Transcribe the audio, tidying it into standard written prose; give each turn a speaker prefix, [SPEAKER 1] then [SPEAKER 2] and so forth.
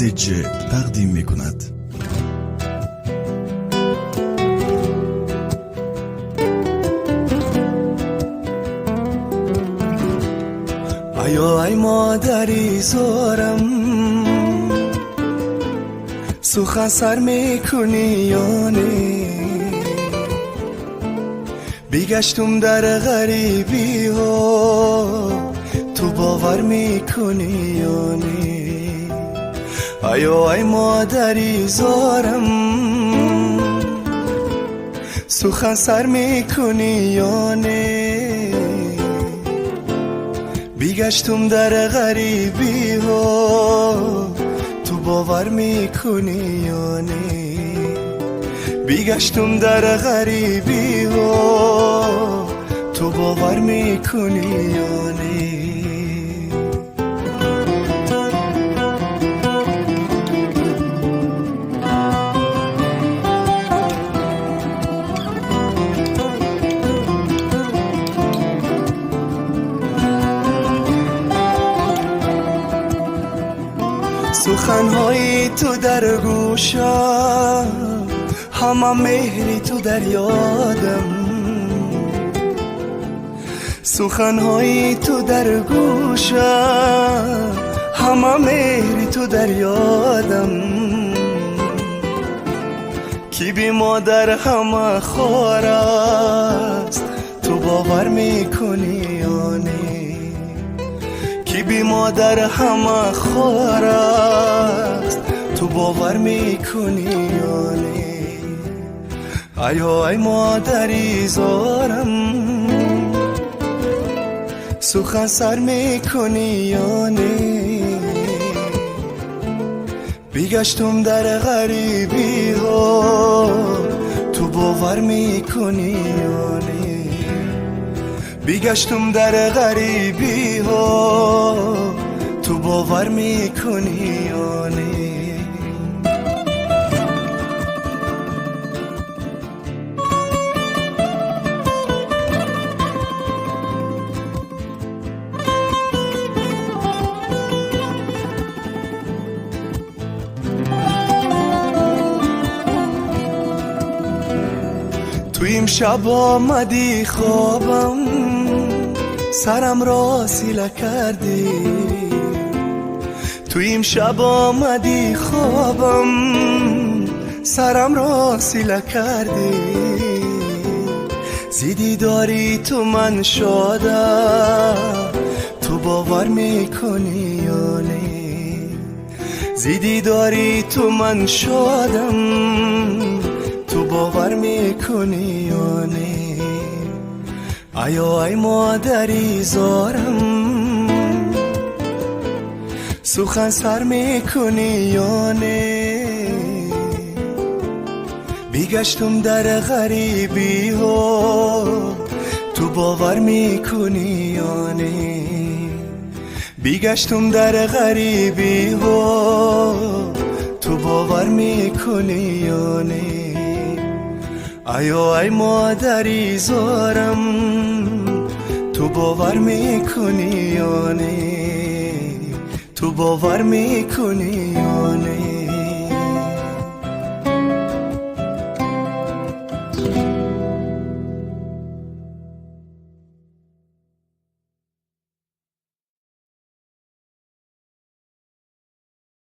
[SPEAKER 1] ECG تقدیم می کند.
[SPEAKER 2] ای مادری زارم، سخن سر میکنی یا نه؟ بیگشتم در غریبی ها، تو باور میکنی یا نه؟ ای مادری زارم، سخن سر میکنی یا نه؟ بیگشتم در غریبی ها، تو باور میکنی یا نه؟ بیگشتم در غریبی ها، تو باور میکنی یا نه؟ سخنهای تو در گوشم، همه مهری تو در یادم. سخنهای تو در گوشم، همه مهری تو در یادم. کی بی مادر همه خوار است، تو باور میکنی یا نه؟ کی بی مادر همه خوار است، تو باور میکنی یا نه؟ ای مادری زارم، سخن سر میکنی یا نه؟ بیگشتم در غریبی ها، تو باور میکنی یا نه؟ بیگشتم در غریبی ها، تو باور میکنی یا نه؟ تو این شب آمدی خوابم، سرم را سیله کردی. تو این شب آمدی خوابم، سرم را سیله کردی. زیدی داری تو من شادم، تو باور میکنی یا نه؟ زیدی داری تو من شادم، تو باور میکنی یا نه؟ ای مادری زارم، سخن سر میکنی یا نه؟ بیگشتم در غریبی ها، تو باور میکنی یا نه؟ بیگشتم در غریبی ها، تو باور میکنی یا نه؟ ای مادری زارم، تو باور میکنی یا نه؟ تو باور میکنی یا نه؟